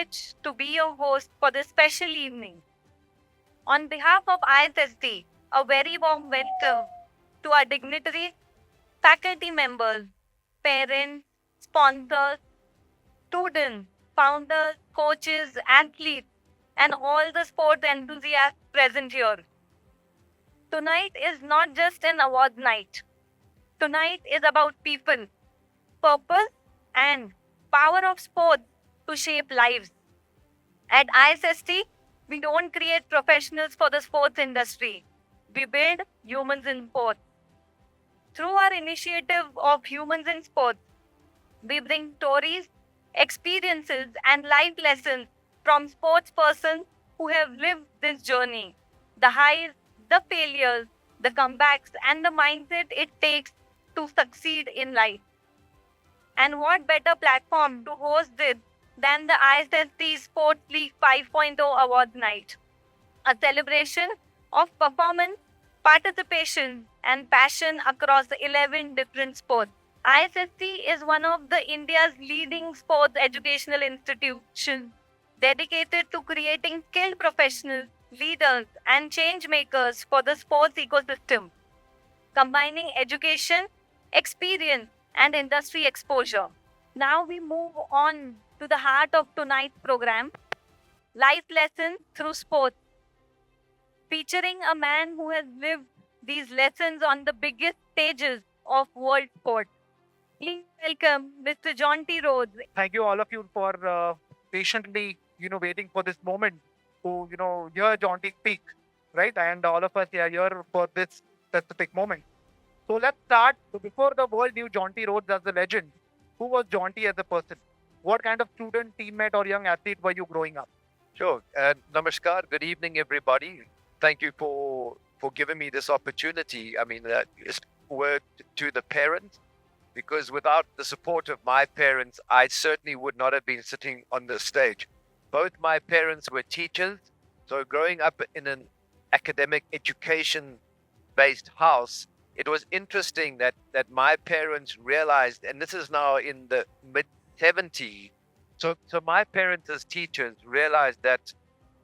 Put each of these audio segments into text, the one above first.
privilege to be your host for this special evening. On behalf of ISST, a very warm welcome to our dignitaries, faculty members, parents, sponsors, students, founders, coaches, athletes, and all the sport enthusiasts present here. Tonight is not just an award night. Tonight is about people, purpose, and power of sports to shape lives. At ISST, we don't create professionals for the sports industry. We build humans in sports. Through our initiative of Humans in Sports, we bring stories, experiences, and life lessons from sports persons who have lived this journey. The highs, the failures, the comebacks, and the mindset it takes to succeed in life. And what better platform to host this than the ISST Sports League 5.0 Awards Night? A celebration of performance, participation, and passion across 11 different sports. ISST is one of the India's leading sports educational institutions dedicated to creating skilled professionals, leaders, and change makers for the sports ecosystem, combining education, experience, and industry exposure. Now we move on to the heart of tonight's program, life lessons through sports, featuring a man who has lived these lessons on the biggest stages of world sport. Please welcome Mr. Jonty Rhodes. Thank you all of you for patiently, waiting for this moment to, hear Jonty speak, right? And all of us are here for this specific moment. So let's start. So before the world knew Jonty Rhodes as a legend, who was Jonty as a person? What kind of student, teammate, or young athlete were you growing up? Sure. Namaskar. Good evening, everybody. Thank you for giving me this opportunity. I mean, it's a word to the parents, because without the support of my parents, I certainly would not have been sitting on this stage. Both my parents were teachers. So growing up in an academic education-based house, it was interesting that my parents realized, and this is now in the mid-70s, so my parents as teachers realized that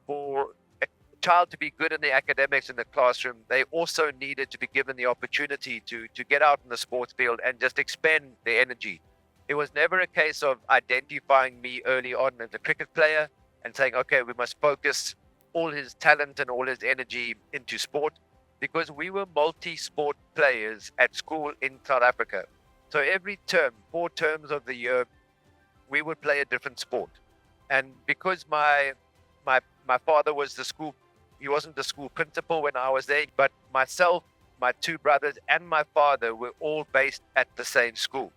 for a child to be good in the academics in the classroom, they also needed to be given the opportunity to get out in the sports field and just expend their energy. It was never a case of identifying me early on as a cricket player and saying, okay, we must focus all his talent and all his energy into sport, because we were multi-sport players at school in South Africa. So every term, 4 terms of the year, we would play a different sport. And because my father was he wasn't the school principal when I was there, but myself, my 2 brothers, and my father were all based at the same school.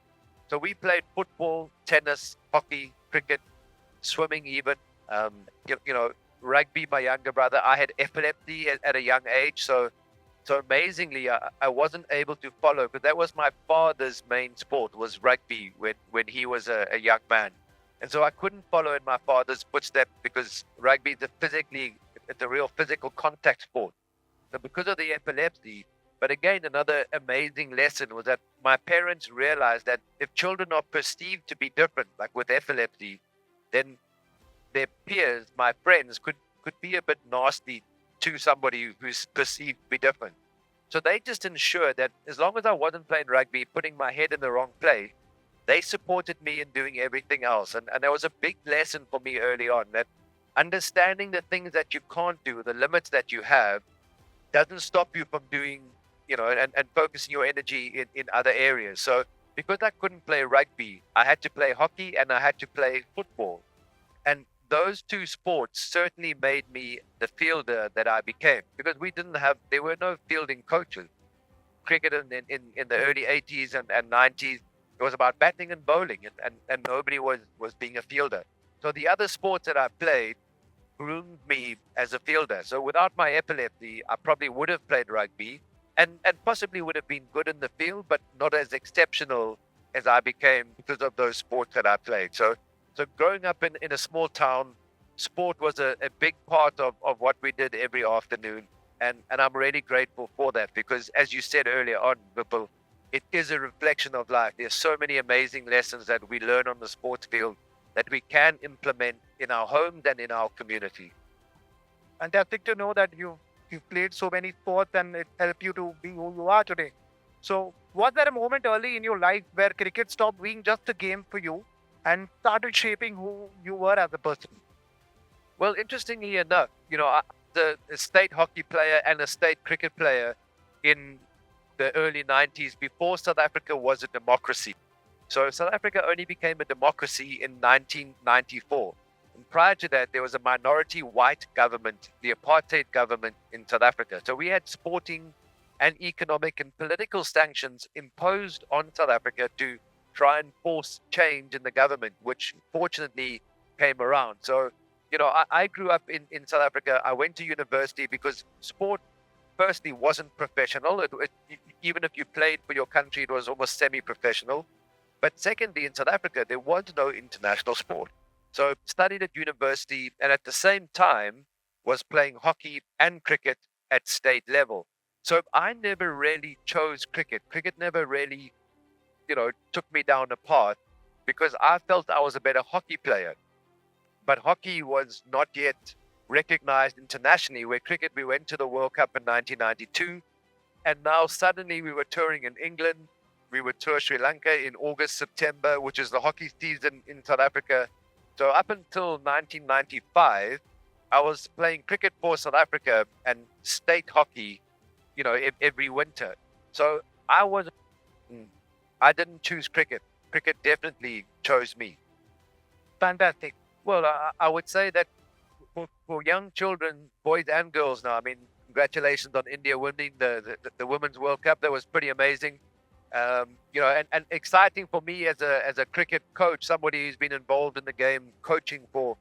So we played football, tennis, hockey, cricket, swimming even, rugby, my younger brother. I had epilepsy at a young age, so amazingly, I wasn't able to follow, because that was my father's main sport, was rugby when he was a young man. And so I couldn't follow in my father's footsteps, because rugby is it's a real physical contact sport. So because of the epilepsy, but again, another amazing lesson was that my parents realized that if children are perceived to be different, like with epilepsy, then their peers, my friends, could be a bit nasty to somebody who's perceived to be different. So they just ensured that as long as I wasn't playing rugby, putting my head in the wrong place, they supported me in doing everything else. And there was a big lesson for me early on, that understanding the things that you can't do, the limits that you have, doesn't stop you from doing, and focusing your energy in other areas. So because I couldn't play rugby, I had to play hockey and I had to play football. And those 2 sports certainly made me the fielder that I became, because there were no fielding coaches. Cricket in the early 80s and 90s, it was about batting and bowling, and nobody was being a fielder. So the other sports that I played groomed me as a fielder. So without my epilepsy, I probably would have played rugby and possibly would have been good in the field, but not as exceptional as I became because of those sports that I played. So growing up in a small town, sport was a big part of what we did every afternoon. And I'm really grateful for that, because as you said earlier on, Vipul, it is a reflection of life. There's so many amazing lessons that we learn on the sports field that we can implement in our homes and in our community. Fantastic to know that you've played so many sports and it helped you to be who you are today. So, was there a moment early in your life where cricket stopped being just a game for you and started shaping who you were as a person? Well, interestingly enough, the state hockey player and a state cricket player in the early 90s before South Africa was a democracy. So South Africa only became a democracy in 1994. And prior to that, there was a minority white government, the apartheid government in South Africa. So we had sporting and economic and political sanctions imposed on South Africa to try and force change in the government, which fortunately came around. So, I grew up in South Africa. I went to university because sport, firstly, wasn't professional. Even if you played for your country, it was almost semi-professional. But secondly, in South Africa, there was no international sport. So studied at university and at the same time was playing hockey and cricket at state level. So I never really chose cricket. Cricket never really, took me down a path because I felt I was a better hockey player. But hockey was not yet recognized internationally, where cricket, we went to the World Cup in 1992. And now suddenly we were touring in England. We would tour Sri Lanka in August, September, which is the hockey season in South Africa. So up until 1995, I was playing cricket for South Africa and state hockey, every winter. So I didn't choose cricket. Cricket definitely chose me. Fantastic. Well, I would say that for young children, boys and girls now, I mean, congratulations on India winning the Women's World Cup. That was pretty amazing. And exciting for me as a cricket coach, somebody who's been involved in the game, coaching for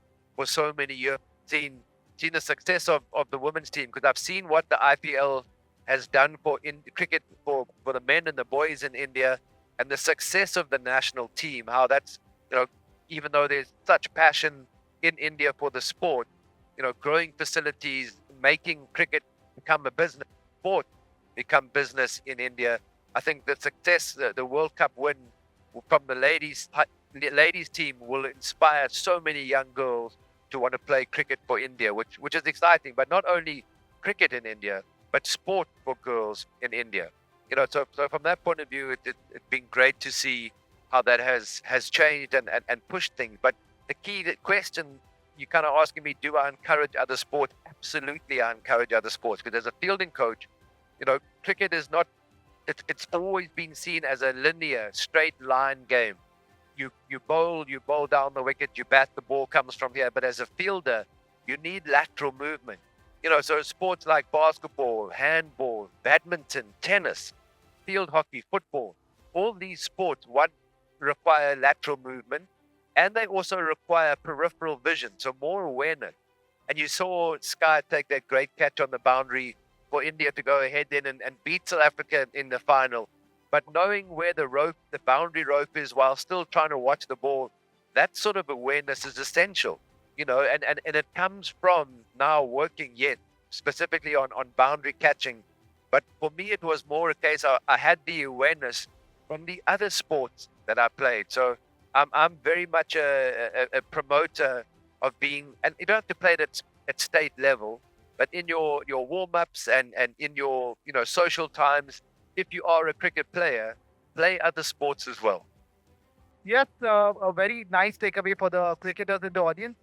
so many years, seen the success of the women's team, because I've seen what the IPL has done for cricket for the men and the boys in India, and the success of the national team. How that's even though there's such passion in India for the sport, growing facilities, making cricket become a business, sport become business in India. I think the success, the World Cup win from the ladies team will inspire so many young girls to want to play cricket for India, which is exciting. But not only cricket in India, but sport for girls in India. So from that point of view, it's been great to see how that has changed and pushed things. But the question you're kind of asking me, do I encourage other sports? Absolutely, I encourage other sports, because as a fielding coach, cricket is not. It's always been seen as a linear, straight line game. You bowl down the wicket, you bat, the ball comes from here. But as a fielder, you need lateral movement. So sports like basketball, handball, badminton, tennis, field hockey, football, all these sports, one, require lateral movement, and they also require peripheral vision, so more awareness. And you saw Sky take that great catch on the boundary for India to go ahead then and beat South Africa in the final. But knowing where the boundary rope is while still trying to watch the ball, that sort of awareness is essential, and it comes from now working specifically on boundary catching. But for me, it was more a case I had the awareness from the other sports that I played. So I'm very much a promoter of being, and you don't have to play it at state level, but in your warm-ups and in your social times, if you are a cricket player, play other sports as well. Yes, a very nice takeaway for the cricketers in the audience.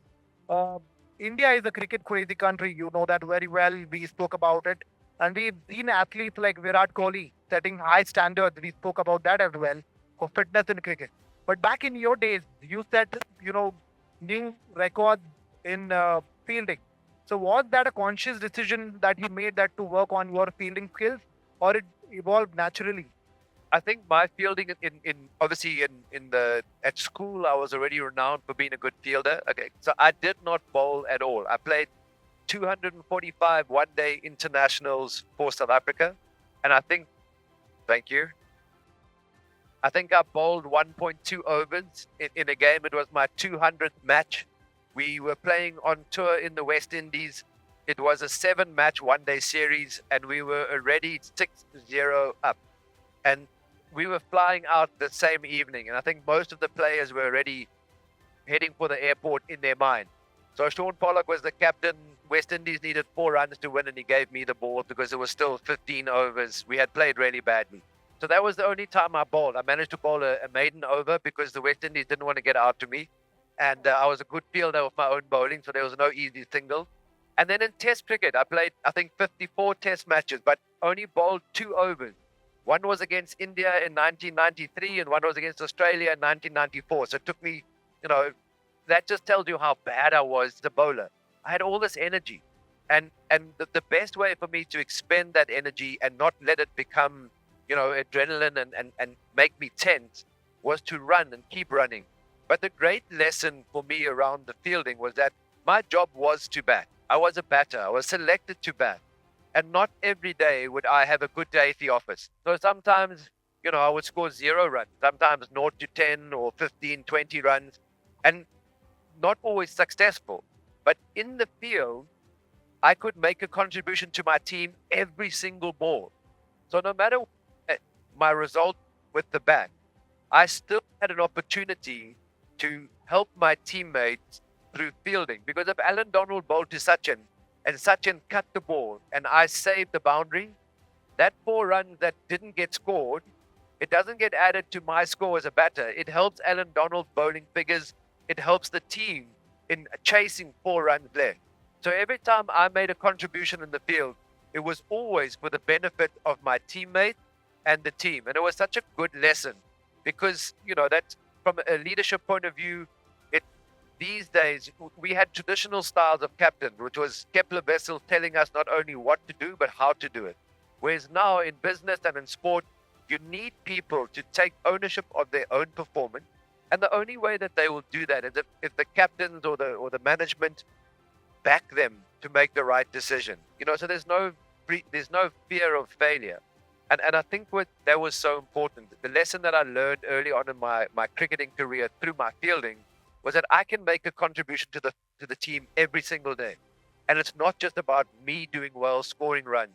Uh, India is a cricket crazy country. You know that very well. We spoke about it. And we've seen athletes like Virat Kohli setting high standards. We spoke about that as well for fitness in cricket. But back in your days, you set, new records in fielding. So was that a conscious decision that you made that to work on your fielding skills, or it evolved naturally? I think my fielding at school, I was already renowned for being a good fielder. Okay, so I did not bowl at all. I played 245 one-day internationals for South Africa, and thank you. I think I bowled 1.2 overs in a game. It was my 200th match. We were playing on tour in the West Indies. It was a 7-match one-day series, and we were already 6-0 up. And we were flying out the same evening, and I think most of the players were already heading for the airport in their mind. So Sean Pollock was the captain. West Indies needed 4 runs to win, and he gave me the ball because it was still 15 overs. We had played really badly. So that was the only time I bowled. I managed to bowl a maiden over because the West Indies didn't want to get out to me. And I was a good fielder with my own bowling, so there was no easy single. And then in Test cricket, I played, I think, 54 Test matches, but only bowled 2 overs. One was against India in 1993, and one was against Australia in 1994. So it took me, that just tells you how bad I was as a bowler. I had all this energy. And the best way for me to expend that energy and not let it become, adrenaline and make me tense was to run and keep running. But the great lesson for me around the fielding was that my job was to bat. I was a batter. I was selected to bat. And not every day would I have a good day at the office. So sometimes, I would score 0 runs, sometimes 0 to 10 or 15, 20 runs, and not always successful. But in the field, I could make a contribution to my team every single ball. So no matter my result with the bat, I still had an opportunity to help my teammates through fielding. Because if Alan Donald bowled to Sachin and Sachin cut the ball and I saved the boundary, that 4 runs that didn't get scored, it doesn't get added to my score as a batter. It helps Alan Donald bowling figures. It helps the team in chasing 4 runs there. So every time I made a contribution in the field, it was always for the benefit of my teammate and the team. And it was such a good lesson because, that's from a leadership point of view. These days, we had traditional styles of captain, which was Kepler Wessel telling us not only what to do, but how to do it. Whereas now in business and in sport, you need people to take ownership of their own performance. And the only way that they will do that is if the captains or the management back them to make the right decision. So there's no fear of failure. And I think that was so important. The lesson that I learned early on in my cricketing career through my fielding was that I can make a contribution to the team every single day. And it's not just about me doing well, scoring runs,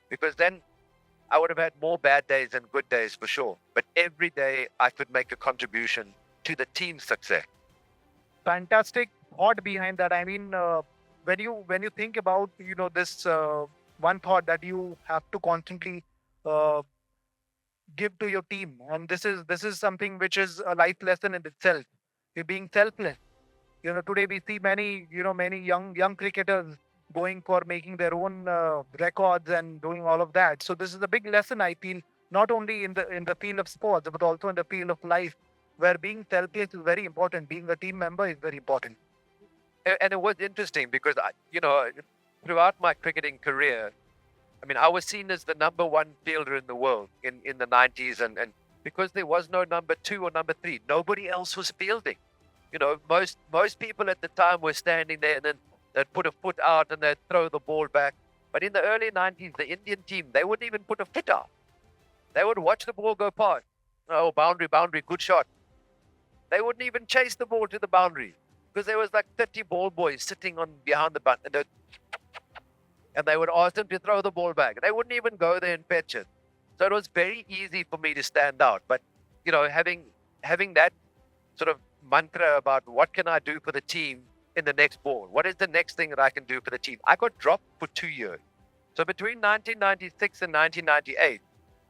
because then I would have had more bad days than good days for sure. But every day I could make a contribution to the team's success. Fantastic thought behind that. I mean, when you think about this one thought that you have to constantly give to your team, and this is something which is a life lesson in itself. You're being selfless. Today we see many young cricketers going for making their own records and doing all of that. So this is a big lesson, I feel, not only in the field of sports but also in the field of life, where being selfless is very important. Being a team member is very important. And it was interesting because throughout my cricketing career, I was seen as the number 1 fielder in the world in the 90s, and because there was no number 2 or number 3, nobody else was fielding. Most people at the time were standing there and then they'd put a foot out and they'd throw the ball back. But in the early 90s, the Indian team, they wouldn't even put a foot out. They would watch the ball go past. Oh, boundary, good shot. They wouldn't even chase the ball to the boundary because there was like 30 ball boys sitting behind the bunt, and they would ask them to throw the ball back. They wouldn't even go there and fetch it. So it was very easy for me to stand out. But, having that sort of mantra about what can I do for the team in the next ball? What is the next thing that I can do for the team? I got dropped for 2 years. So between 1996 and 1998,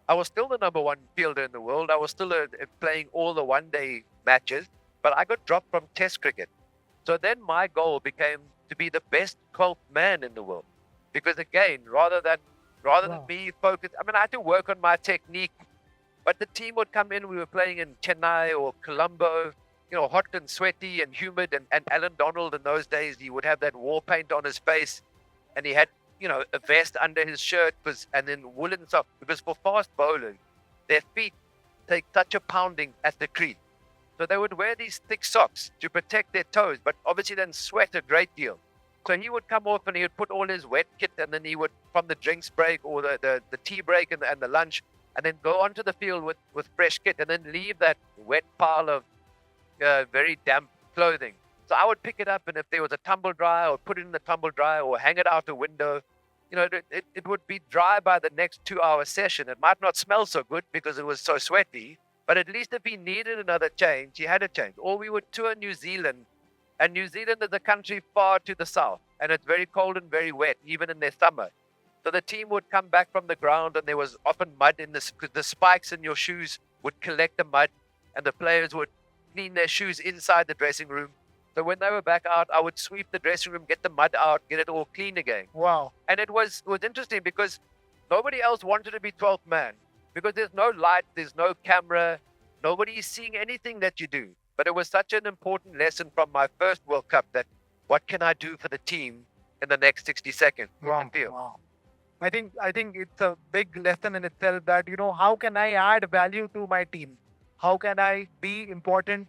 I was still the number 1 fielder in the world. I was still playing all the one-day matches, but I got dropped from Test cricket. So then my goal became to be the best 12th man in the world. Because again, rather than me focus, I had to work on my technique, but the team would come in. We were playing in Chennai or Colombo, hot and sweaty and humid. And Alan Donald in those days, he would have that war paint on his face, and he had, a vest under his shirt, and then woolen socks. Because for fast bowlers, their feet take such a pounding at the crease. So they would wear these thick socks to protect their toes, but obviously then sweat a great deal. So he would come off and he would put all his wet kit, and then he would, from the drinks break or the tea break and the lunch, and then go onto the field with fresh kit, and then leave that wet pile of very damp clothing. So I would pick it up, and if there was a tumble dryer, I would put it in the tumble dryer or hang it out the window. It would be dry by the next 2-hour session. It might not smell so good because it was so sweaty, But at least if he needed another change, he had a change. Or we would tour New Zealand, and New Zealand is a country far to the south, and it's very cold and very wet, even in their summer. So the team would come back from the ground, and there was often mud in the spikes in your shoes would collect the mud, and the players would clean their shoes inside the dressing room. So when they were back out, I would sweep the dressing room, get the mud out, get it all clean again. Wow. And it was interesting because nobody else wanted to be 12th man because there's no light, there's no camera, nobody is seeing anything that you do. But it was such an important lesson from my first World Cup that what can I do for the team in the next 60 seconds? Wow. Wow. I think it's a big lesson in itself that, how can I add value to my team? How can I be important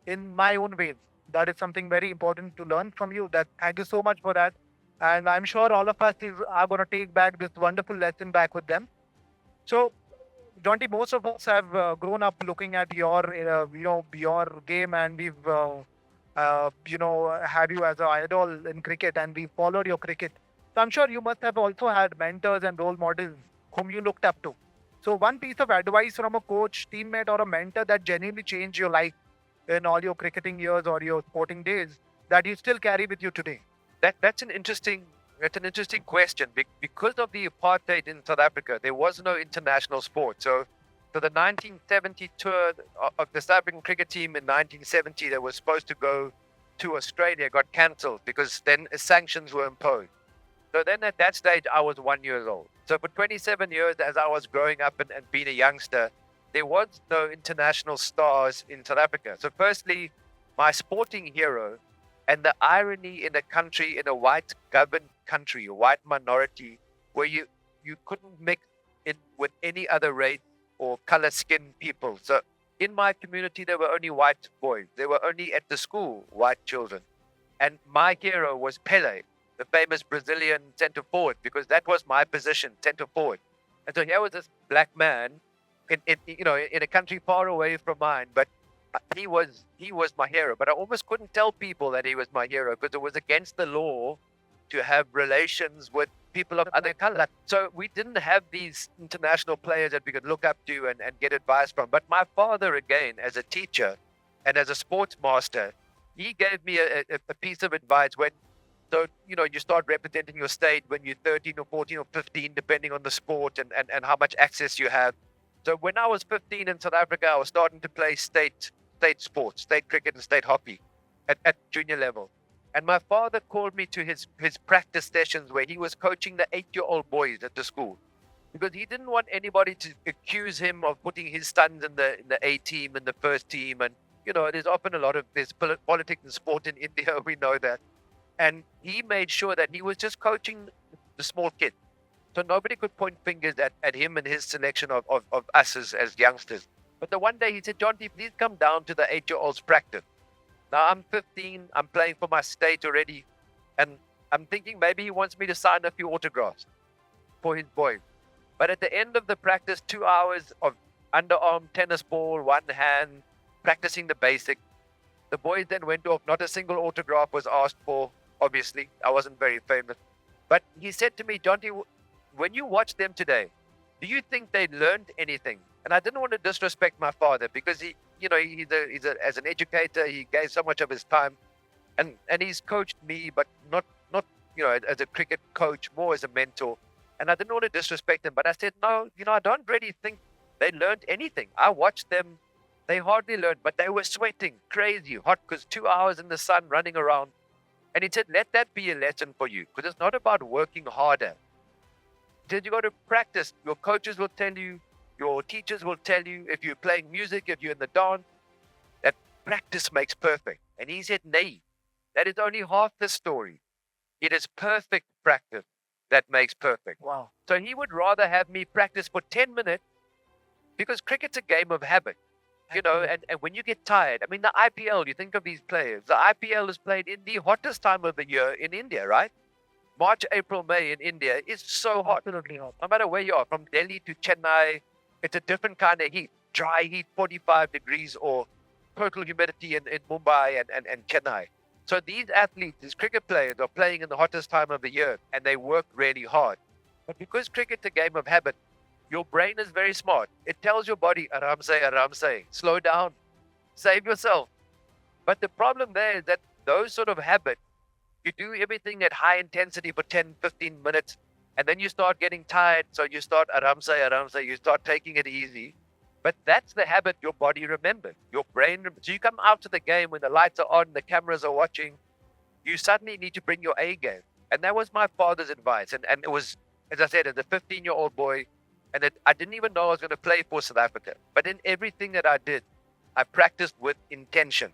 in my own ways? That is something very important to learn from you. Thank you so much for that. And I'm sure all of us are going to take back this wonderful lesson back with them. So, Jonty, most of us have grown up looking at your game, and we've, had you as an idol in cricket, and we followed your cricket. So I'm sure you must have also had mentors and role models whom you looked up to. So one piece of advice from a coach, teammate, or a mentor that genuinely changed your life in all your cricketing years or your sporting days that you still carry with you today. That's an interesting question. Because of the apartheid in South Africa, there was no international sport. So the 1970 tour of the South African cricket team in 1970 that was supposed to go to Australia got cancelled because then sanctions were imposed. So then at that stage, I was 1 year old. So for 27 years, as I was growing up and being a youngster, there was no international stars in South Africa. So firstly, my sporting hero, and the irony in a country, in a white governed country, a white minority, where you couldn't mix in with any other race or color skinned people. So in my community, there were only white boys. There were only at the school white children. And my hero was Pele, the famous Brazilian center forward, because that was my position, center forward. And so here was this black man in a country far away from mine, but he was my hero. But I almost couldn't tell people that he was my hero because it was against the law to have relations with people of other color. So we didn't have these international players that we could look up to and get advice from. But my father, again, as a teacher and as a sports master, he gave me a piece of advice when, so, you start representing your state when you're 13 or 14 or 15, depending on the sport and how much access you have. So when I was 15 in South Africa, I was starting to play state sports, state cricket and state hockey at junior level. And my father called me to his practice sessions where he was coaching the 8-year-old boys at the school, because he didn't want anybody to accuse him of putting his sons in the A team and the first team. And, there's often there's politics in sport in India, we know that. And he made sure that he was just coaching the small kids. So nobody could point fingers at him and his selection of us as youngsters. But the one day he said, Jonty, please come down to the 8-year-olds practice. Now I'm 15, I'm playing for my state already. And I'm thinking maybe he wants me to sign a few autographs for his boys. But at the end of the practice, 2 hours of underarm tennis ball, one hand, practicing the basics. The boys then went off. Not a single autograph was asked for. Obviously, I wasn't very famous. But he said to me, Jonty, when you watch them today, do you think they learned anything? And I didn't want to disrespect my father because he's as an educator, he gave so much of his time, and he's coached me, but not as a cricket coach, more as a mentor. And I didn't want to disrespect him, but I said, no, I don't really think they learned anything. I watched them. They hardly learned, but they were sweating crazy hot because 2 hours in the sun running around. And he said, let that be a lesson for you, because it's not about working harder. He said, you got to practice. Your coaches will tell you, your teachers will tell you, if you're playing music, if you're in the dance, that practice makes perfect. And he said, nay, that is only half the story. It is perfect practice that makes perfect. Wow. So he would rather have me practice for 10 minutes, because cricket's a game of habit. And when you get tired, I mean, the IPL, you think of these players, the IPL is played in the hottest time of the year in India, right? March, April, May in India is so hot. Absolutely hot. No matter where you are, from Delhi to Chennai, it's a different kind of heat. Dry heat, 45 degrees, or total humidity in Mumbai and Chennai. So these athletes, these cricket players, are playing in the hottest time of the year, and they work really hard. But because cricket's a game of habit, Your brain is very smart. It tells your body, aramse, slow down, save yourself. But the problem there is that those sort of habits, you do everything at high intensity for 10, 15 minutes, and then you start getting tired. So you start aramse, you start taking it easy. But that's the habit your body remembers. Your brain, so you come out to the game when the lights are on, the cameras are watching, you suddenly need to bring your A game. And that was my father's advice. And it was, as I said, as a 15-year-old boy, and I didn't even know I was going to play for South Africa. But in everything that I did, I practiced with intention.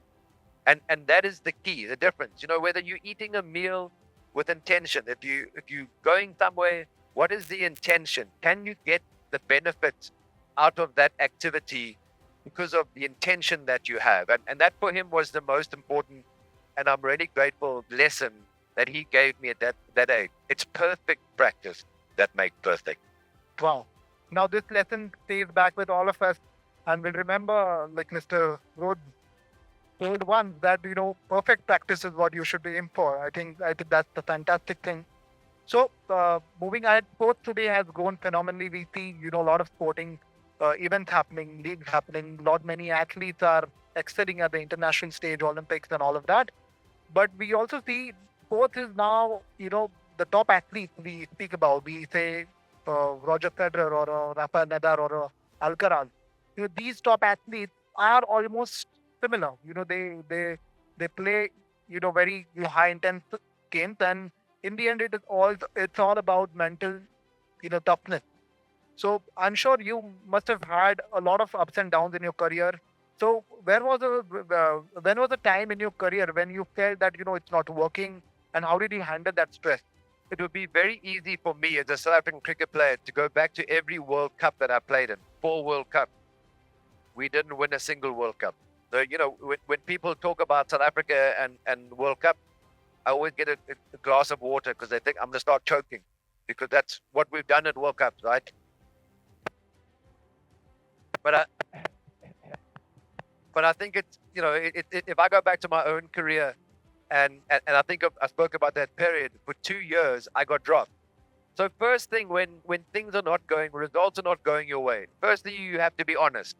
And that is the key, the difference. You know, whether you're eating a meal with intention, if you going somewhere, what is the intention? Can you get the benefits out of that activity because of the intention that you have? And that for him was the most important, and I'm really grateful lesson that he gave me at that age. It's perfect practice that makes perfect. Wow. Now this lesson stays back with all of us, and we'll remember, like Mr. Rhodes told once, that perfect practice is what you should be aim for. I think that's the fantastic thing. So moving ahead, sports today has grown phenomenally. We see a lot of sporting events happening, leagues happening. Lot many athletes are excelling at the international stage, Olympics, and all of that. But we also see sports is now the top athletes we speak about. We say Roger Federer or Rafael Nadal or Alcaraz. These top athletes are almost similar. They play very high intense games, and in the end it's all about mental toughness. So I'm sure you must have had a lot of ups and downs in your career. So when was a time in your career when you felt that it's not working, and how did you handle that stress? It would be very easy for me as a South African cricket player to go back to every World Cup that I played in. 4 World Cups. We didn't win a single World Cup. So, when people talk about South Africa and World Cup, I always get a glass of water because they think I'm going to start choking, because that's what we've done at World Cups, right? But I think it's, if I go back to my own career, and I think I spoke about that period, for 2 years, I got dropped. So first thing, when things are not going, results are not going your way, firstly, you have to be honest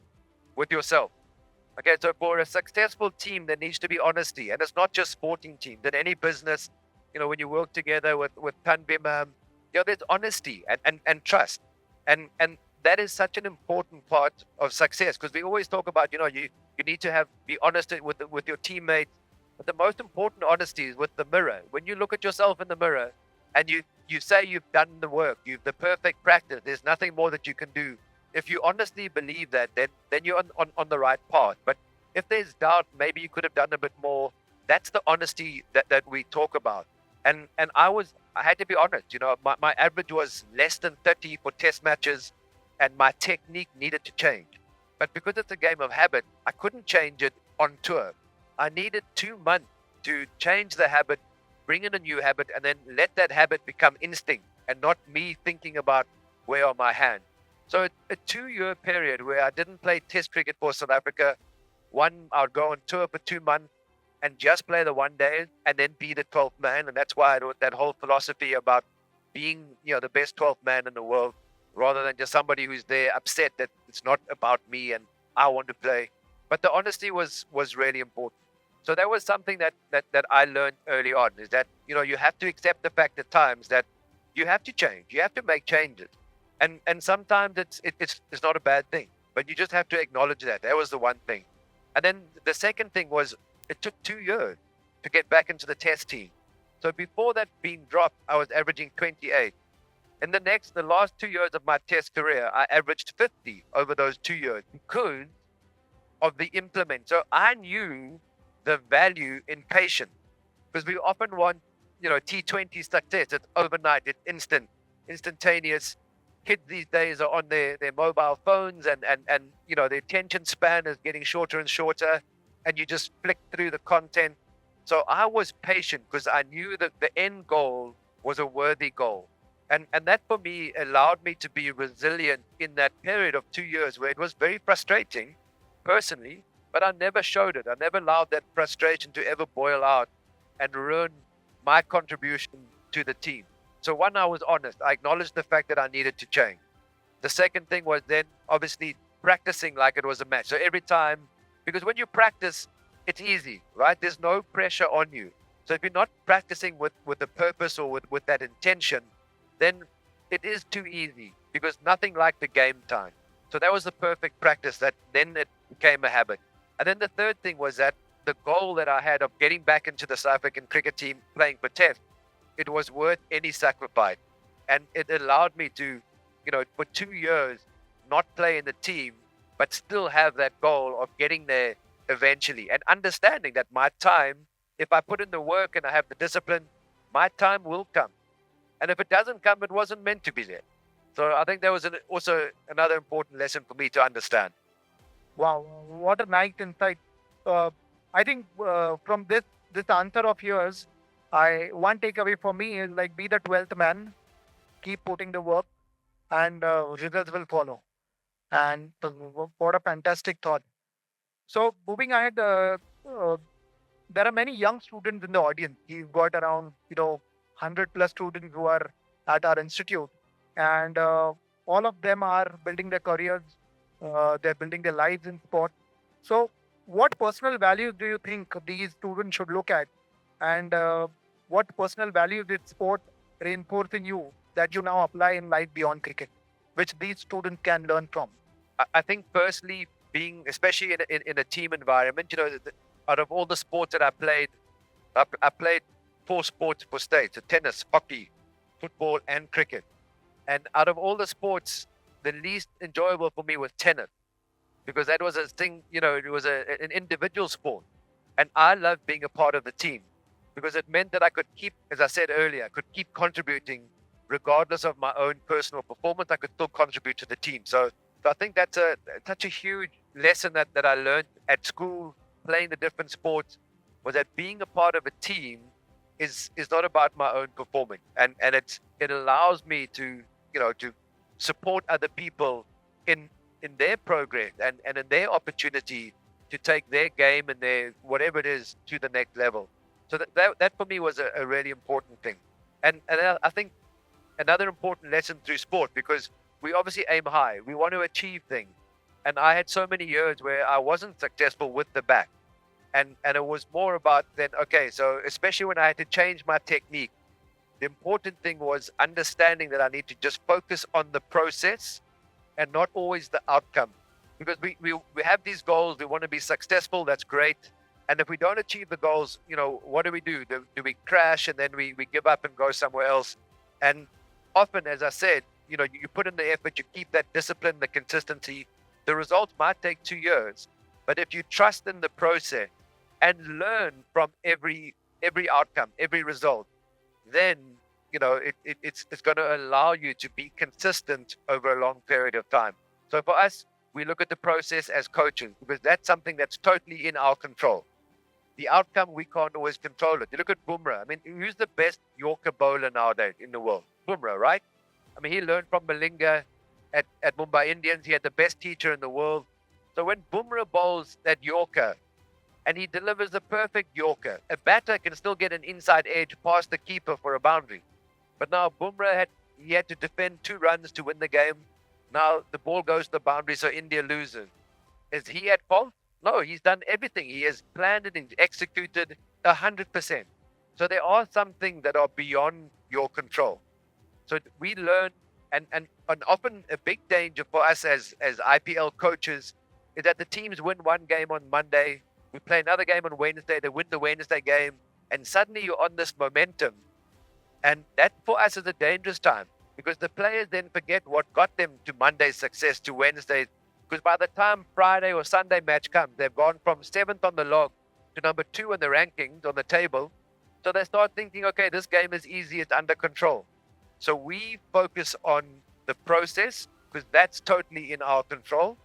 with yourself. Okay, so for a successful team, there needs to be honesty. And it's not just sporting teams. In any business, when you work together with Tanbim, there's honesty and trust. And that is such an important part of success, because we always talk about, you need to be honest with your teammates. But the most important honesty is with the mirror. When you look at yourself in the mirror and you say you've done the work, you've the perfect practice, there's nothing more that you can do. If you honestly believe that, then you're on the right path. But if there's doubt, maybe you could have done a bit more. That's the honesty that we talk about. And I had to be honest. My average was less than 30 for test matches, and my technique needed to change. But because it's a game of habit, I couldn't change it on tour. I needed 2 months to change the habit, bring in a new habit, and then let that habit become instinct and not me thinking about where are my hands. So a 2-year period where I didn't play test cricket for South Africa. I would go on tour for 2 months and just play the one day and then be the 12th man. And that's why I wrote that whole philosophy about being, the best 12th man in the world, rather than just somebody who's there upset that it's not about me and I want to play. But the honesty was really important. So that was something that I learned early on, is that, you have to accept the fact at times that you have to change. You have to make changes. And sometimes it's not a bad thing, but you just have to acknowledge that. That was the one thing. And then the second thing was, it took 2 years to get back into the test team. So before that being dropped, I was averaging 28. In the last 2 years of my test career, I averaged 50 over those 2 years because of the implement. So I knew the value in patience, because we often want, T20 success. It's overnight, it's instantaneous. Kids these days are on their mobile phones, and the attention span is getting shorter and shorter, and you just flick through the content. So I was patient because I knew that the end goal was a worthy goal. And that for me allowed me to be resilient in that period of 2 years where it was very frustrating personally, but I never showed it. I never allowed that frustration to ever boil out and ruin my contribution to the team. So one, I was honest. I acknowledged the fact that I needed to change. The second thing was then obviously practicing like it was a match. So every time, because when you practice, it's easy, right? There's no pressure on you. So if you're not practicing with a purpose or with that intention, then it is too easy because nothing like the game time. So that was the perfect practice that then it became a habit. And then the third thing was that the goal that I had of getting back into the South African cricket team playing for Test, it was worth any sacrifice. And it allowed me to, for 2 years, not play in the team, but still have that goal of getting there eventually and understanding that my time, if I put in the work and I have the discipline, my time will come. And if it doesn't come, it wasn't meant to be there. So I think that was also another important lesson for me to understand. Wow, what a nice insight. I think from this answer of yours, one takeaway for me is like be the 12th man, keep putting the work, and results will follow. And what a fantastic thought. So moving ahead, there are many young students in the audience. We've got around 100 plus students who are at our institute, and all of them are building their careers. They're building their lives in sport. So, what personal values do you think these students should look at, and what personal values did sport reinforce in you that you now apply in life beyond cricket, which these students can learn from? I think firstly, being especially in a team environment, out of all the sports that I played, I played 4 sports for state: so tennis, hockey, football, and cricket. And out of all the sports, the least enjoyable for me was tennis because that was a thing, it was an individual sport. And I loved being a part of the team because it meant that I could keep, as I said earlier, I could keep contributing regardless of my own personal performance. I could still contribute to the team. So I think that's such a huge lesson that I learned at school, playing the different sports, was that being a part of a team is not about my own performance. And it allows me to support other people in their progress and in their opportunity to take their game and their whatever it is to the next level. So that for me was a really important thing. And I think another important lesson through sport, because we obviously aim high, we want to achieve things. And I had so many years where I wasn't successful with the bat. And it was more about then, okay, so especially when I had to change my technique, the important thing was understanding that I need to just focus on the process and not always the outcome. Because we have these goals, we want to be successful, that's great. And if we don't achieve the goals, what do we do? Do we crash and then we give up and go somewhere else? And often, as I said, you put in the effort, you keep that discipline, the consistency. The results might take 2 years, but if you trust in the process and learn from every outcome, every result, then it's going to allow you to be consistent over a long period of time. So for us, we look at the process as coaches because that's something that's totally in our control. The outcome, we can't always control it. You look at Bumrah. I mean, who's the best Yorker bowler nowadays in the world? Bumrah, right? I mean, he learned from Malinga at Mumbai Indians. He had the best teacher in the world. So when Bumrah bowls that Yorker, and he delivers the perfect Yorker, a batter can still get an inside edge past the keeper for a boundary. But now Bumrah had to defend 2 runs to win the game. Now the ball goes to the boundary, so India loses. Is he at fault? No, he's done everything. He has planned it and executed 100%. So there are some things that are beyond your control. So we learn, and often a big danger for us as IPL coaches is that the teams win one game on Monday, we play another game on Wednesday, they win the Wednesday game, and suddenly you're on this momentum. And that for us is a dangerous time because the players then forget what got them to Monday's success, to Wednesday. Because by the time Friday or Sunday match comes, they've gone from 7th on the log to number 2 in the rankings on the table. So they start thinking, okay, this game is easy, it's under control. So we focus on the process because that's totally in our control.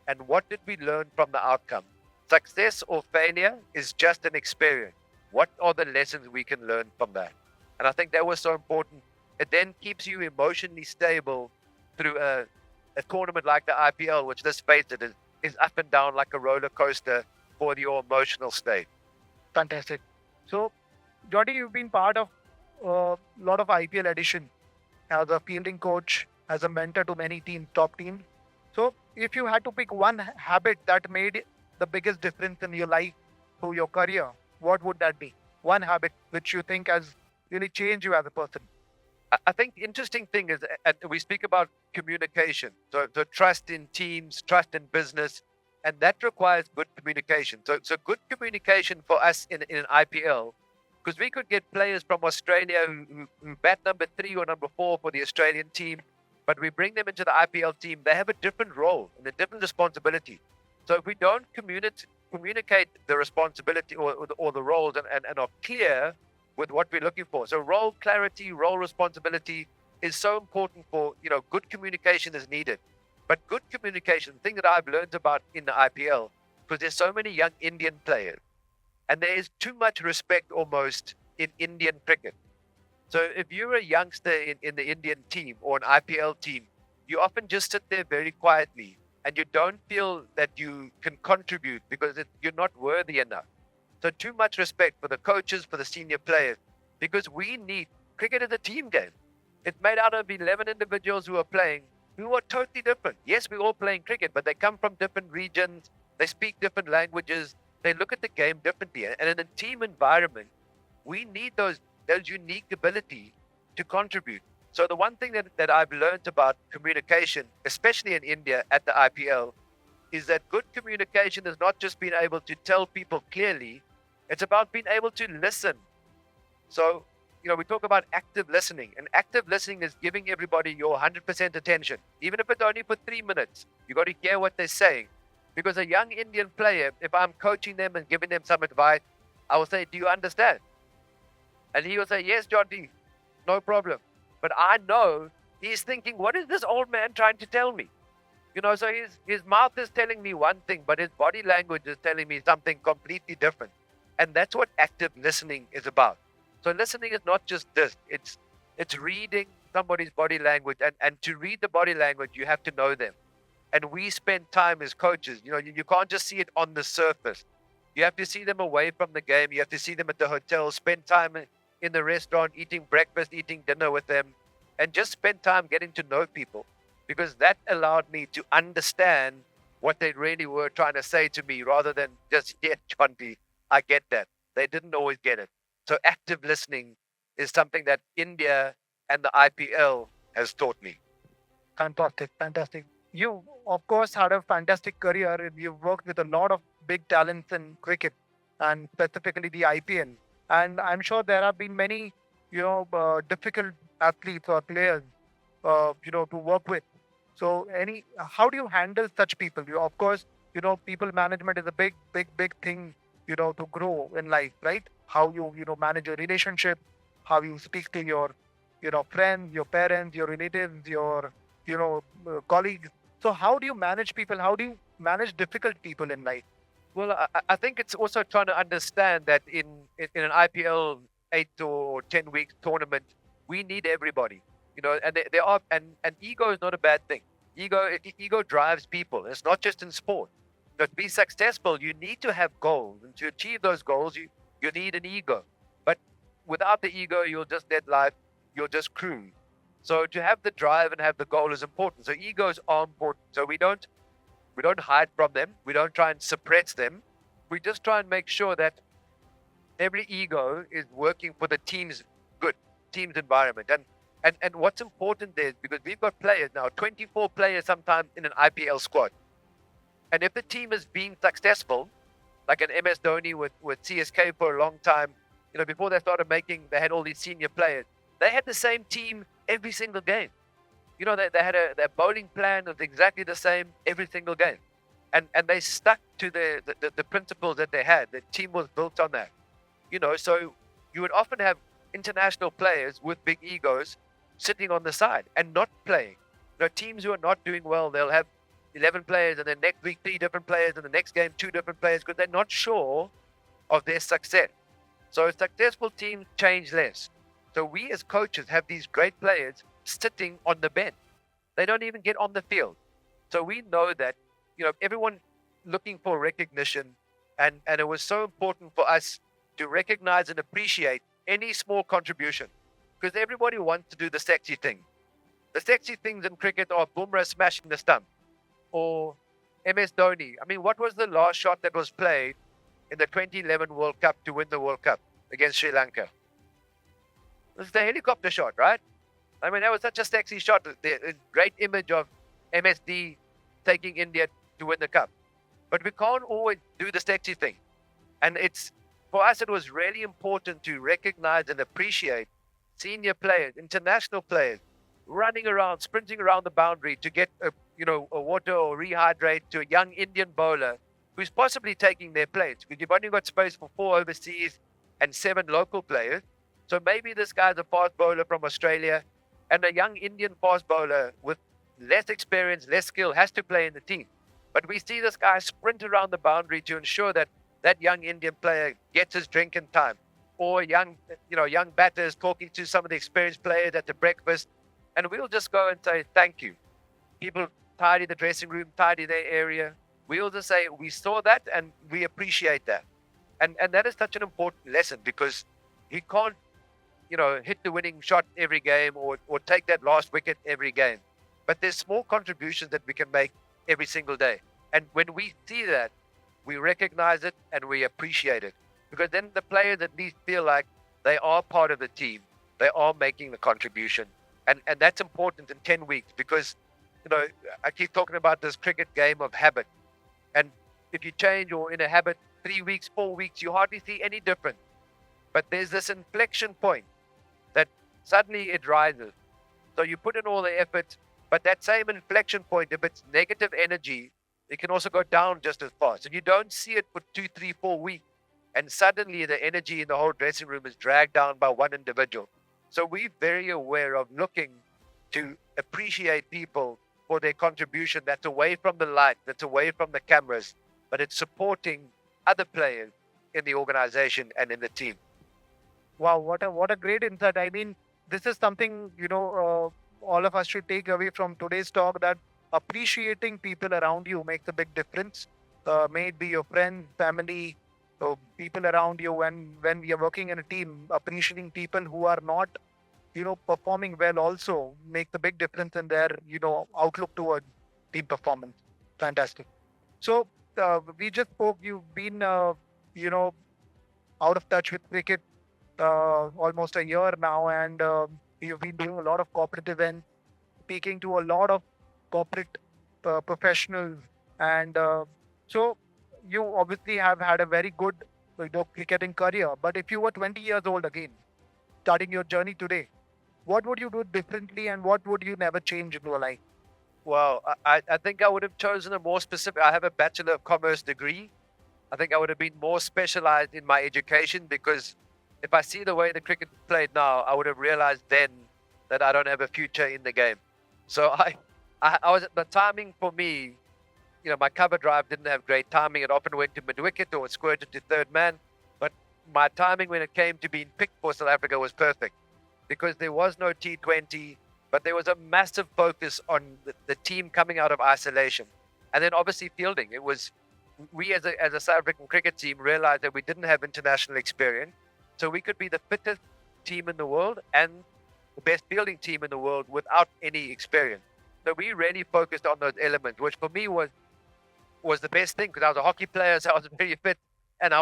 And what did we learn from the outcome? Success or failure is just an experience. What are the lessons we can learn from that? And I think that was so important. It then keeps you emotionally stable through a tournament like the IPL, which, let's face it, is up and down like a roller coaster for your emotional state. Fantastic. So, Jonty, you've been part of a lot of IPL edition as a fielding coach, as a mentor to many teams, top teams. So, if you had to pick one habit that made the biggest difference in your life through your career, what would that be? One habit which you think has really changed you as a person. I think the interesting thing is, we speak about communication. So trust in teams, trust in business, and that requires good communication. So good communication for us in an IPL, because we could get players from Australia who bat number 3 or number 4 for the Australian team, but we bring them into the IPL team. They have a different role and a different responsibility. So if we don't communicate the responsibility or the roles and are clear with what we're looking for. So role clarity, role responsibility is so important for, good communication is needed. But good communication, the thing that I've learned about in the IPL, because there's so many young Indian players, and there is too much respect almost in Indian cricket. So if you're a youngster in the Indian team or an IPL team, you often just sit there very quietly and you don't feel that you can contribute because you're not worthy enough. So too much respect for the coaches, for the senior players, because cricket is a team game. It's made out of 11 individuals who are playing, who are totally different. Yes, we're all playing cricket, but they come from different regions. They speak different languages. They look at the game differently. And in a team environment, we need those unique ability to contribute. So the one thing that I've learned about communication, especially in India at the IPL, is that good communication is not just being able to tell people clearly, it's about being able to listen. So, we talk about active listening, and active listening is giving everybody your 100% attention, even if it's only for 3 minutes. You got to hear what they're saying. Because a young Indian player, if I'm coaching them and giving them some advice, I will say, "Do you understand?" And he will say, "Yes, Jonty, no problem." But I know he's thinking, "What is this old man trying to tell me?" So his mouth is telling me one thing, but his body language is telling me something completely different. And that's what active listening is about. So listening is not just this. It's reading somebody's body language. And to read the body language, you have to know them. And we spend time as coaches. You can't just see it on the surface. You have to see them away from the game. You have to see them at the hotel, spend time in the restaurant, eating breakfast, eating dinner with them, and just spend time getting to know people. Because that allowed me to understand what they really were trying to say to me rather than just, "Yeah, Jonty, I get that." They didn't always get it. So active listening is something that India and the IPL has taught me. Fantastic, fantastic. You, of course, had a fantastic career. And you've worked with a lot of big talents in cricket and specifically the IPL. And I'm sure there have been many, difficult athletes or players, to work with. So, how do you handle such people? Of course, people management is a big, big, big thing, to grow in life, right? How you manage your relationship, how you speak to your, friends, your parents, your relatives, your, colleagues. So, how do you manage people? How do you manage difficult people in life? Well, I think it's also trying to understand that in an IPL 8 or 10 week tournament, we need everybody. And there are and ego is not a bad thing. Ego drives people. It's not just in sport. To be successful, you need to have goals, and to achieve those goals, you need an ego. But without the ego, you'll just cruise. So to have the drive and have the goal is important. So egos are important. So we don't hide from them. We don't try and suppress them. We just try and make sure that every ego is working for the team's good, team's environment. And what's important there is because we've got players now, 24 players sometimes in an IPL squad. And if the team is being successful, like an MS Dhoni with CSK for a long time, before they started they had all these senior players. They had the same team every single game. They had their bowling plan was exactly the same every single game. And they stuck to the principles that they had. The team was built on that. So you would often have international players with big egos sitting on the side and not playing. Teams who are not doing well, they'll have 11 players, and then next week 3 different players, and the next game 2 different players because they're not sure of their success. So successful teams change less. So we as coaches have these great players sitting on the bench. They don't even get on the field. So we know that, everyone looking for recognition, and it was so important for us to recognize and appreciate any small contribution because everybody wants to do the sexy thing. The sexy things in cricket are Bumrah smashing the stump or MS Dhoni. I mean, what was the last shot that was played in the 2011 World Cup to win the World Cup against Sri Lanka? It was the helicopter shot, right? I mean, that was such a sexy shot. The great image of MSD taking India to win the cup. But we can't always do the sexy thing. And for us, it was really important to recognize and appreciate senior players, international players, running around, sprinting around the boundary to get a water or rehydrate to a young Indian bowler who's possibly taking their place, because you've only got space for 4 overseas and 7 local players. So maybe this guy's a fast bowler from Australia, and a young Indian fast bowler with less experience, less skill has to play in the team. But we see this guy sprint around the boundary to ensure that that young Indian player gets his drink in time, or young batters talking to some of the experienced players at the breakfast, and we'll just go and say thank you. People tidy the dressing room, tidy their area. We'll just say we saw that and we appreciate that, and that is such an important lesson, because he can't hit the winning shot every game or take that last wicket every game. But there's small contributions that we can make every single day. And when we see that, we recognize it and we appreciate it. Because then the players at least feel like they are part of the team. They are making the contribution. And that's important in 10 weeks, because, I keep talking about this cricket game of habit. And if you change or in a habit 3 weeks, 4 weeks, you hardly see any difference. But there's this inflection point that suddenly it rises. So you put in all the effort, but that same inflection point, if it's negative energy, it can also go down just as fast. And you don't see it for 2, 3, 4 weeks. And suddenly the energy in the whole dressing room is dragged down by one individual. So we're very aware of looking to appreciate people for their contribution that's away from the light, that's away from the cameras, but it's supporting other players in the organization and in the team. Wow, what a great insight. I mean, this is something, all of us should take away from today's talk, that appreciating people around you makes a big difference. May it be your friends, family, people around you. When we are working in a team, appreciating people who are not, performing well also makes a big difference in their, outlook toward team performance. Fantastic. So we just spoke. You've been, out of touch with cricket almost a year now, and you've been doing a lot of corporate events, speaking to a lot of corporate professionals, and so you obviously have had a very good cricketing career. But if you were 20 years old again, starting your journey today, what would you do differently, and what would you never change in your life? Well, I think I would have chosen a more specific. I have a Bachelor of Commerce degree. I think I would have been more specialized in my education, because if I see the way the cricket is played now, I would have realized then that I don't have a future in the game. So I was, the timing for me, my cover drive didn't have great timing. It often went to mid-wicket or it squirted to third man. But my timing when it came to being picked for South Africa was perfect, because there was no T20, but there was a massive focus on the team coming out of isolation. And then obviously fielding. It was, we as a South African cricket team realized that we didn't have international experience. So we could be the fittest team in the world and the best fielding team in the world without any experience. So we really focused on those elements, which for me was the best thing, because I was a hockey player, so I was very fit, and I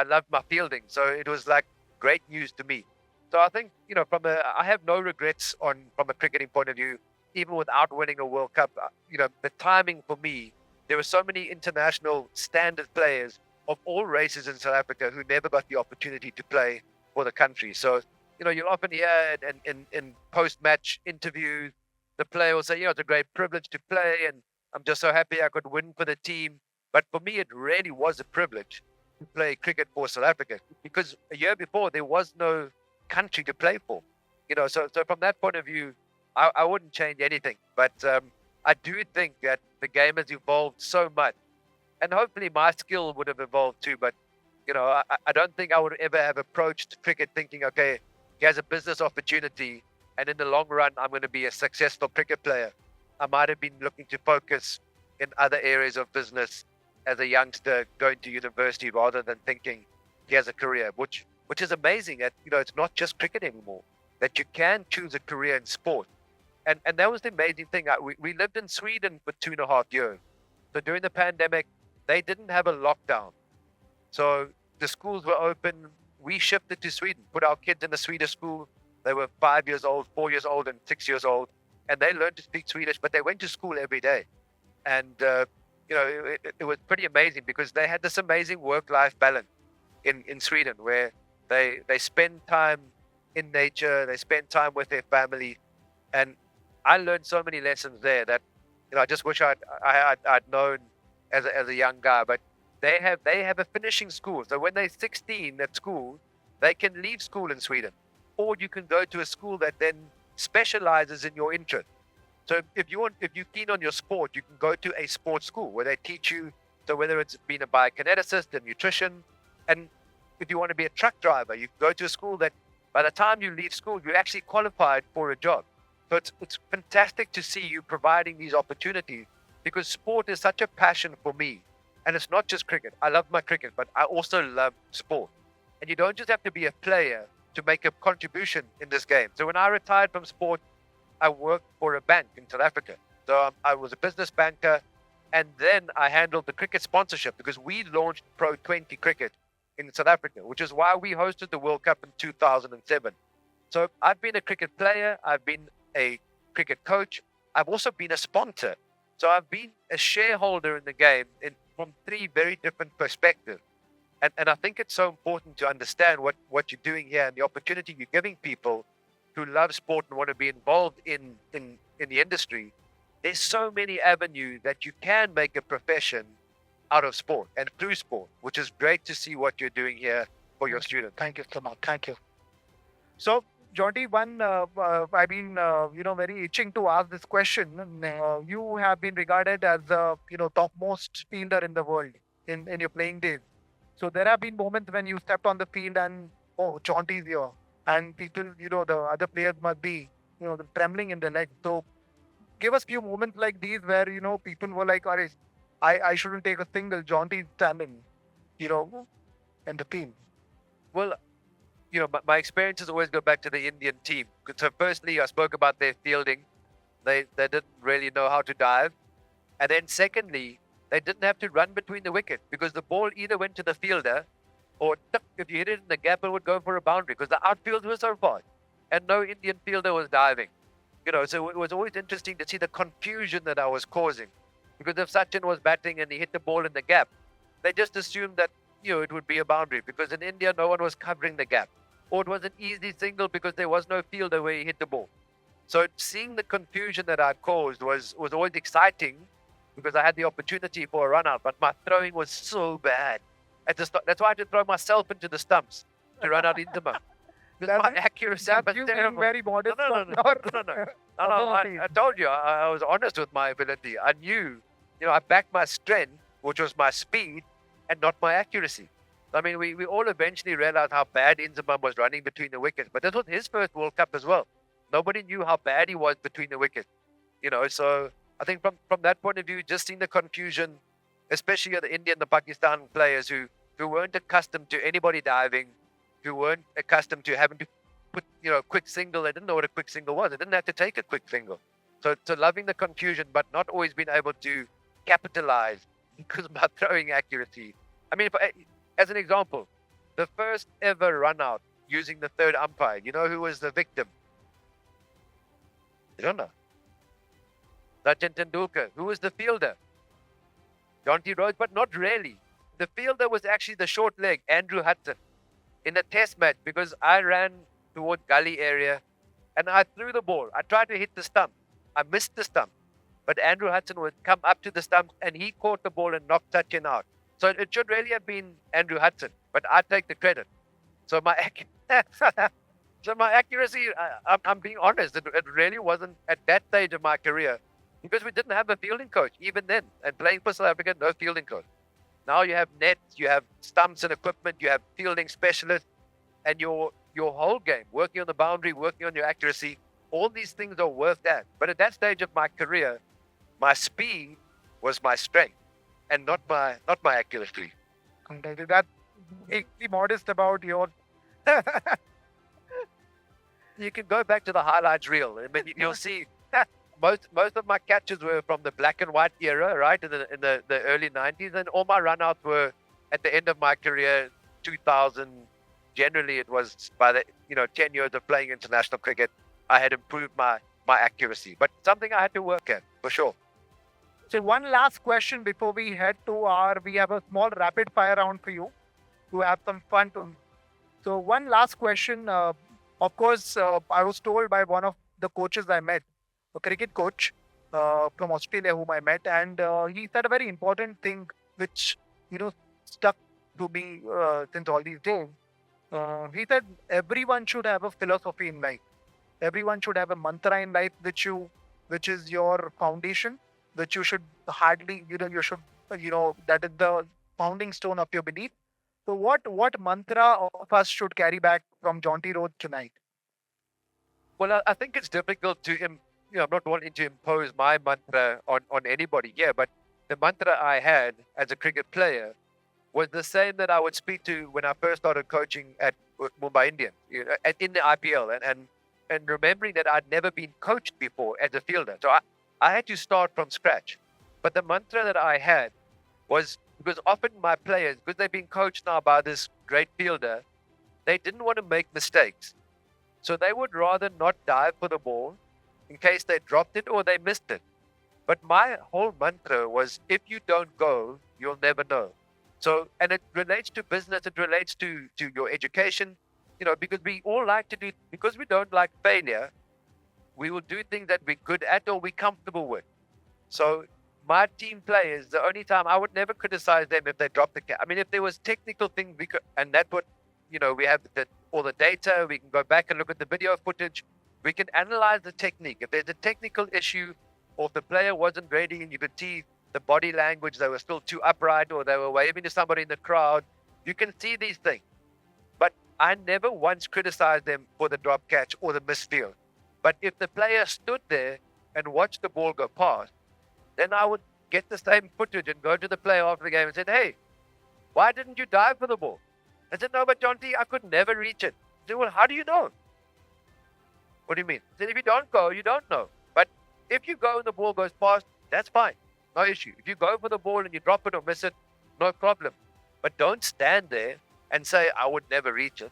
loved my fielding. So it was like great news to me. So I think, I have no regrets from a cricketing point of view, even without winning a World Cup. The timing for me, there were so many international standard players of all races in South Africa who never got the opportunity to play for the country. So, you'll often hear in post-match interviews, the player will say, it's a great privilege to play, and I'm just so happy I could win for the team. But for me, it really was a privilege to play cricket for South Africa, because a year before, there was no country to play for. So from that point of view, I wouldn't change anything. But I do think that the game has evolved so much, and hopefully my skill would have evolved too. But I don't think I would ever have approached cricket thinking, okay, here's a business opportunity, and in the long run, I'm going to be a successful cricket player. I might have been looking to focus in other areas of business as a youngster going to university, rather than thinking here's a career, which is amazing that, it's not just cricket anymore, that you can choose a career in sport. And that was the amazing thing. We lived in Sweden for 2.5 years. So during the pandemic, they didn't have a lockdown. So the schools were open. We shifted to Sweden, put our kids in a Swedish school. They were 5 years old, 4 years old, and 6 years old. And they learned to speak Swedish, but they went to school every day. And, it was pretty amazing because they had this amazing work-life balance in Sweden where they spend time in nature, they spend time with their family. And I learned so many lessons there that, I just wish I'd known as a young guy. But they have a finishing school. So when they're 16 at school, they can leave school in Sweden. Or you can go to a school that then specializes in your interest. So if you're keen on your sport, you can go to a sports school where they teach you. So whether it's being a biokineticist, a nutrition, and if you want to be a truck driver, you can go to a school that by the time you leave school, you're actually qualified for a job. So it's fantastic to see you providing these opportunities because sport is such a passion for me. And it's not just cricket. I love my cricket, but I also love sport. And you don't just have to be a player to make a contribution in this game. So when I retired from sport, I worked for a bank in South Africa. So I was a business banker, and then I handled the cricket sponsorship because we launched Pro 20 cricket in South Africa, which is why we hosted the World Cup in 2007. So I've been a cricket player, I've been a cricket coach, I've also been a sponsor. So I've been a shareholder in the game from three very different perspectives. And I think it's so important to understand what you're doing here and the opportunity you're giving people who love sport and want to be involved in the industry. There's so many avenues that you can make a profession out of sport and through sport, which is great to see what you're doing here for your students. Thank you so much. Thank you. So, Jonty, I've been, very itching to ask this question. You have been regarded as the, topmost fielder in the world in your playing days. So there have been moments when you stepped on the field and, oh, Jonty's here. And people, the other players must be, trembling in the legs. So give us few moments like these where, people were like, I shouldn't take a single, Jonty's standing, in the field. Well, my experiences always go back to the Indian team. So firstly, I spoke about their fielding. They didn't really know how to dive. And then secondly, they didn't have to run between the wickets because the ball either went to the fielder or if you hit it in the gap, it would go for a boundary because the outfield was so far. And no Indian fielder was diving. So it was always interesting to see the confusion that I was causing. Because if Sachin was batting and he hit the ball in the gap, they just assumed that, it would be a boundary because in India, no one was covering the gap. Or it was an easy single because there was no fielder where he hit the ball. So seeing the confusion that I caused was always exciting because I had the opportunity for a run out, but my throwing was so bad. That's why I had to throw myself into the stumps to run out into them. Because my accuracy was you terrible. very modest. No. I told you, I was honest with my ability. I knew, I backed my strength, which was my speed, and not my accuracy. I mean, we all eventually realized how bad Inzamam was running between the wickets. But this was his first World Cup as well. Nobody knew how bad he was between the wickets. So I think from that point of view, just seeing the confusion, especially the Indian, the Pakistan players who weren't accustomed to anybody diving, who weren't accustomed to having to put, quick single. They didn't know what a quick single was. They didn't have to take a quick single. So loving the confusion, but not always being able to capitalize because of my throwing accuracy. I mean, as an example, the first ever run out using the third umpire, you know who was the victim? You don't know. Sachin Tendulkar. Who was the fielder? Jonty Rhodes, but not really. The fielder was actually the short leg, Andrew Hudson, in a test match because I ran towards gully area and I threw the ball. I tried to hit the stump. I missed the stump. But Andrew Hudson would come up to the stump and he caught the ball and knocked Sachin out. So it should really have been Andrew Hudson, but I take the credit. So my accuracy, I'm being honest, it really wasn't at that stage of my career because we didn't have a fielding coach even then. And playing for South Africa, no fielding coach. Now you have nets, you have stumps and equipment, you have fielding specialists, and your whole game, working on the boundary, working on your accuracy, all these things are worth that. But at that stage of my career, my speed was my strength and not my accuracy. That be modest about your. You can go back to the highlights reel. I mean, you'll see most of my catches were from the black and white era, right, in the early 90s, and all my runouts were at the end of my career, 2000. Generally, it was by the 10 years of playing international cricket, I had improved my accuracy, but something I had to work at for sure. So one last question before we head to we have a small rapid fire round for you to have some fun. So one last question. Of course, I was told by one of the coaches I met, a cricket coach from Australia whom I met, and he said a very important thing which stuck to me since all these days. He said everyone should have a philosophy in life. Everyone should have a mantra in life which is your foundation, which you should hardly, you should, that is the founding stone of your belief. So what mantra of us should carry back from Jonty Rhodes tonight? Well, I think it's difficult to, I'm not wanting to impose my mantra on anybody here, but the mantra I had as a cricket player was the same that I would speak to when I first started coaching at Mumbai Indians, in the IPL, and remembering that I'd never been coached before as a fielder. So I had to start from scratch. But the mantra that I had was, because often my players, because they've been coached now by this great fielder, they didn't want to make mistakes. So they would rather not dive for the ball in case they dropped it or they missed it. But my whole mantra was, if you don't go, you'll never know. So, and it relates to business, it relates to your education, because we all like to do, because we don't like failure, we will do things that we're good at or we're comfortable with. So my team players, the only time I would never criticize them if they dropped the catch. I mean, if there was technical things we could, and that's what, we have all the data, we can go back and look at the video footage, we can analyze the technique. If there's a technical issue, or if the player wasn't ready and you could see the body language, they were still too upright or they were waving to somebody in the crowd, you can see these things. But I never once criticized them for the drop catch or the misfield. But if the player stood there and watched the ball go past, then I would get the same footage and go to the player after the game and say, hey, why didn't you dive for the ball? I said, no, but Jonty, I could never reach it. I said, well, how do you know? What do you mean? I said, if you don't go, you don't know. But if you go and the ball goes past, that's fine. No issue. If you go for the ball and you drop it or miss it, no problem. But don't stand there and say, I would never reach it.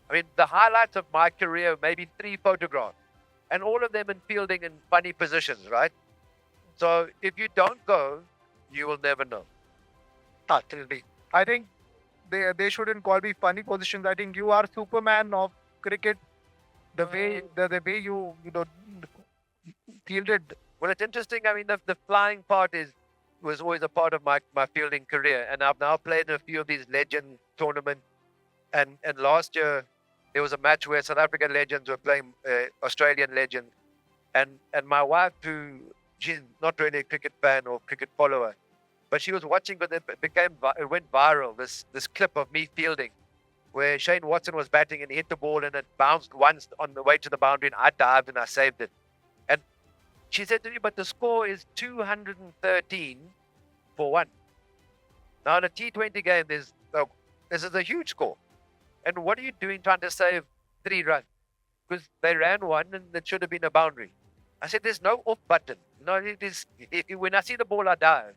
I mean, the highlights of my career, maybe 3 photographs, and all of them in fielding in funny positions, right? So if you don't go, you will never know. Absolutely. I think they shouldn't call me funny positions. I think you are Superman of cricket. The way you fielded. Well, it's interesting. I mean, the flying part was always a part of my fielding career, and I've now played in a few of these legend tournaments. And last year there was a match where South African legends were playing Australian legends, and my wife, who she's not really a cricket fan or cricket follower, but she was watching, but it went viral. This clip of me fielding, where Shane Watson was batting and he hit the ball and it bounced once on the way to the boundary, and I dived and I saved it. And she said to me, but the score is 213 for 1. Now in a T20 game, this is a huge score. And what are you doing trying to save 3 runs? Because they ran 1 and it should have been a boundary. I said, there's no off button. No, when I see the ball, I dive.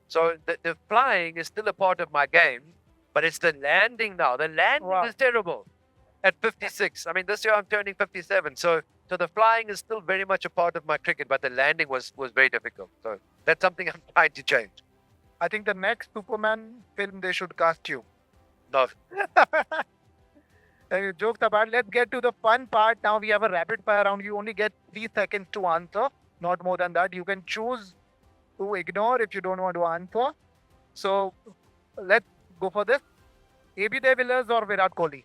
So the flying is still a part of my game, but it's the landing now. The landing is terrible at 56. I mean, this year I'm turning 57. So the flying is still very much a part of my cricket, but the landing was very difficult. So that's something I'm trying to change. I think the next Superman film, they should cast you. No. Jokes apart, let's get to the fun part. Now we have a rapid fire round. You only get 3 seconds to answer, not more than that. You can choose to ignore if you don't want to answer. So let's go for this. AB de Villiers or Virat Kohli?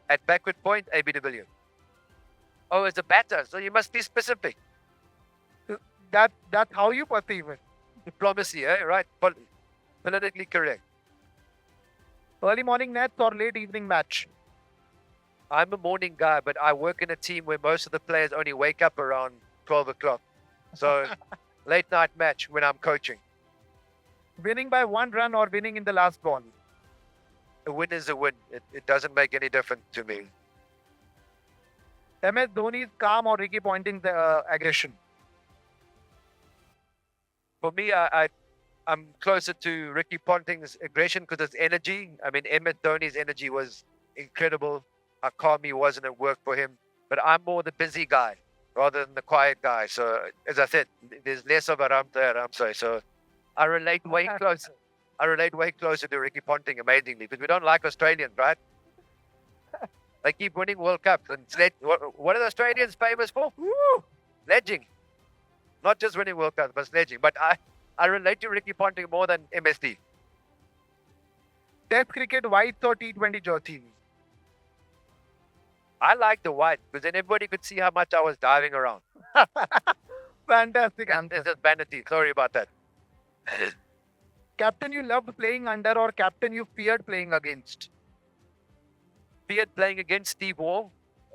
At backward point, AB de Villiers. Oh, as a batter, so you must be specific. That's how you perceive it. Diplomacy, right? Politically correct. Early morning nets or late evening match? I'm a morning guy, but I work in a team where most of the players only wake up around 12 o'clock. So late night match when I'm coaching. Winning by 1 run or winning in the last ball? A win is a win. It doesn't make any difference to me. MS Dhoni's calm or Ricky Ponting's aggression? For me, I'm closer to Ricky Ponting's aggression because it's energy. I mean, Emmett Dhoni's energy was incredible. How calm he was and it worked for him. But I'm more the busy guy rather than the quiet guy. So, as I said, there's less of a Ramsa. So, I relate way closer. I relate way closer to Ricky Ponting, amazingly, because we don't like Australians, right? They keep winning World Cups. And what are the Australians famous for? Woo! Sledging. Not just winning World Cups, but sledging. But I relate to Ricky Ponting more than MSD. Test cricket whites or T20 jerseys? I like the white because then everybody could see how much I was diving around. Fantastic And answer. it's just vanity. Sorry about that. Captain you loved playing under or captain you feared playing against? Feared playing against Steve Waugh,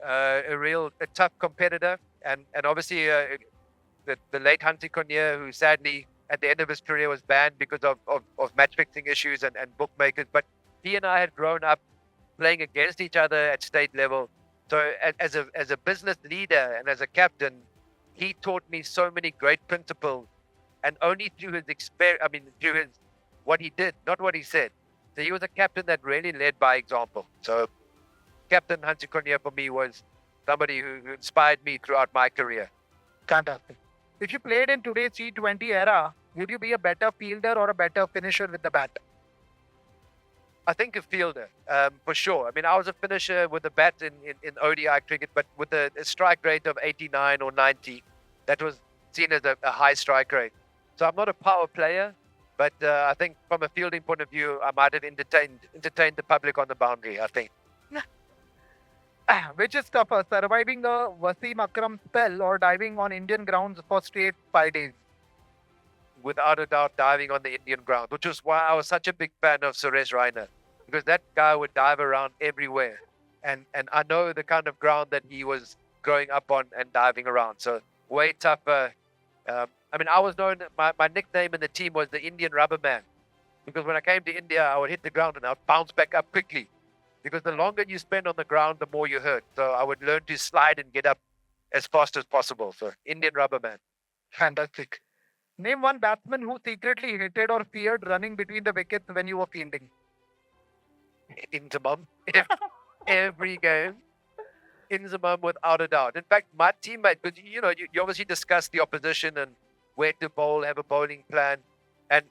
a tough competitor. And obviously the late Hunty Cornier, who sadly at the end of his career was banned because of match fixing issues and bookmakers. But he and I had grown up playing against each other at state level. So as a business leader and as a captain, he taught me so many great principles, and only through his experience, through his what he did, not what he said. So he was a captain that really led by example. So Captain Hunty Cornier for me was somebody who inspired me throughout my career. Fantastic. If you played in today's T20 era, would you be a better fielder or a better finisher with the bat? I think a fielder, for sure. I mean, I was a finisher with the bat in ODI cricket, but with a strike rate of 89 or 90, that was seen as a high strike rate. So I'm not a power player, but I think from a fielding point of view, I might have entertained the public on the boundary, I think. Which is tougher, surviving a Wasim Akram spell or diving on Indian grounds for straight 5 days? Without a doubt, diving on the Indian ground, which was why I was such a big fan of Suresh Raina, because that guy would dive around everywhere. And I know the kind of ground that he was growing up on and diving around. So way tougher. I was known, my nickname in the team was the Indian Rubber Man, because when I came to India, I would hit the ground and I would bounce back up quickly. Because the longer you spend on the ground, the more you hurt. So I would learn to slide and get up as fast as possible. So Indian Rubber Man. Fantastic. Name one batsman who secretly hated or feared running between the wickets when you were fielding. Inzamam. Every game. Inzamam without a doubt. In fact, my teammate, because you obviously discuss the opposition and where to bowl, have a bowling plan. And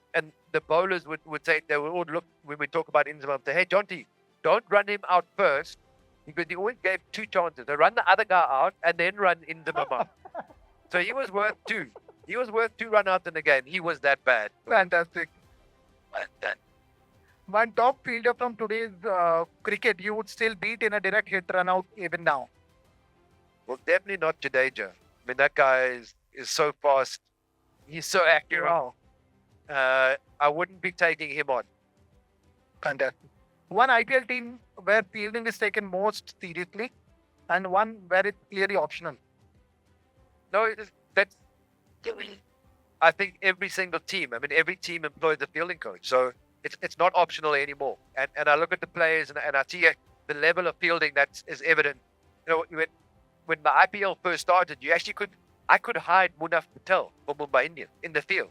the bowlers would say, they would all look when we talk about Inzamam, say, hey, Jonty, don't run him out first, because he always gave 2 chances. So run the other guy out and then run Inzamam out. So he was worth 2. He was worth 2 run outs in the game. He was that bad. Fantastic. Well done. One top fielder from today's cricket you would still beat in a direct hit run out even now. Well, definitely not Jadeja. I mean, that guy is so fast. He's so accurate. Wow. I wouldn't be taking him on. Fantastic. One IPL team where fielding is taken most seriously and one where it's clearly optional. No, that's. I think every single team. I mean, every team employs a fielding coach, so it's not optional anymore. And I look at the players and I see the level of fielding that is evident. When the IPL first started, I could hide Munaf Patel for Mumbai Indians in the field,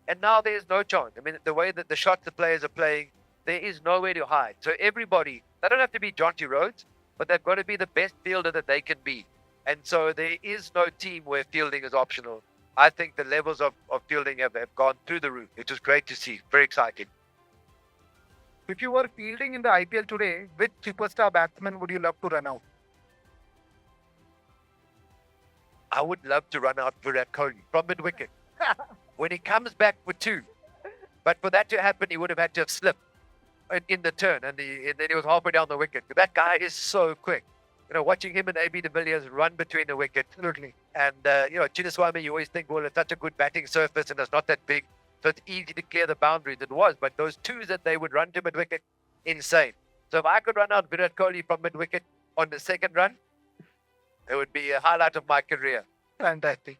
and now there's no chance. I mean, the way that the shots the players are playing, there is nowhere to hide. So everybody, they don't have to be Jonty Rhodes, but they've got to be the best fielder that they can be. And so there is no team where fielding is optional. I think the levels of fielding have gone through the roof. It was great to see. Very exciting. If you were fielding in the IPL today, which superstar batsman would you love to run out? I would love to run out Virat Kohli from mid-wicket when he comes back for 2. But for that to happen, he would have had to have slipped in the turn, and then he was halfway down the wicket. That guy is so quick. Watching him and AB de Villiers run between the wicket. Absolutely. And, Chinnaswamy, you always think, well, it's such a good batting surface and it's not that big, so it's easy to clear the boundaries. It was, but those 2s that they would run to mid-wicket, insane. So if I could run out Virat Kohli from mid-wicket on the second run, it would be a highlight of my career. Fantastic.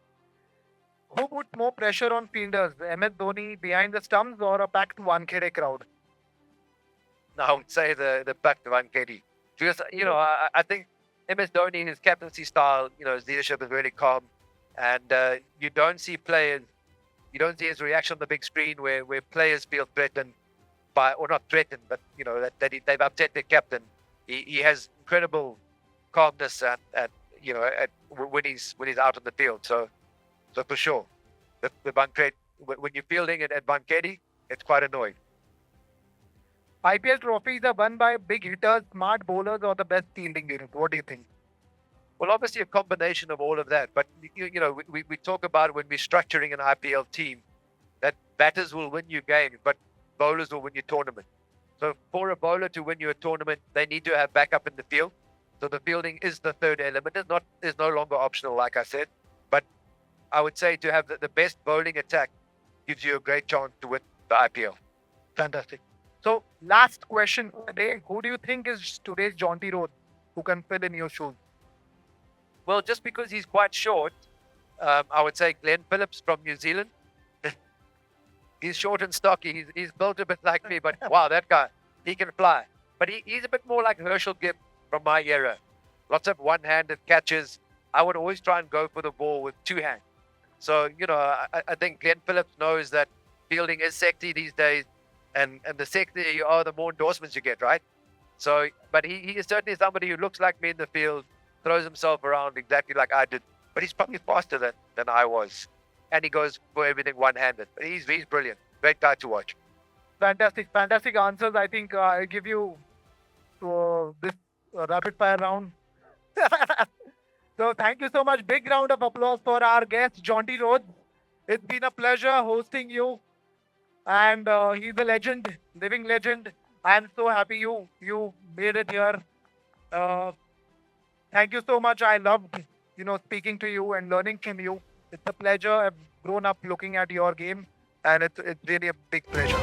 Who puts more pressure on fielders, MS Dhoni behind the stumps or a packed Wankhede crowd? Now, I would say the back to Wankhede. Because, I think MS Dhoni, his captaincy style, his leadership is really calm, and you don't see players, you don't see his reaction on the big screen where players feel threatened by, or not threatened, but they've upset their captain. He has incredible calmness when he's out on the field. So for sure, the Banquet, when you're fielding at Banquetti, it's quite annoying. IPL trophies are won by big hitters, smart bowlers, or the best fielding unit. What do you think? Well, obviously a combination of all of that. But we talk about when we're structuring an IPL team that batters will win you games, but bowlers will win you tournament. So for a bowler to win you a tournament, they need to have backup in the field. So the fielding is the third element. It's no longer optional, like I said. But I would say to have the best bowling attack gives you a great chance to win the IPL. Fantastic. So, last question today. Who do you think is today's Jonty Rhodes who can fill in your shoes? Well, just because he's quite short, I would say Glenn Phillips from New Zealand. He's short and stocky. He's built a bit like me, but wow, that guy, he can fly. But he's a bit more like Herschel Gibb from my era. Lots of one-handed catches. I would always try and go for the ball with two hands. So, I think Glenn Phillips knows that fielding is sexy these days. And the sexier you are, the more endorsements you get, right? So, but he is certainly somebody who looks like me in the field, throws himself around exactly like I did. But he's probably faster than I was. And he goes for everything one-handed. But he's brilliant. Great guy to watch. Fantastic answers. I think I'll give you this rapid fire round. So thank you so much. Big round of applause for our guest, Jonty Rhodes. It's been a pleasure hosting you. And he's a legend, living legend. I am so happy you made it here. Thank you so much. I loved, speaking to you and learning from you. It's a pleasure. I've grown up looking at your game, and it's really a big pleasure.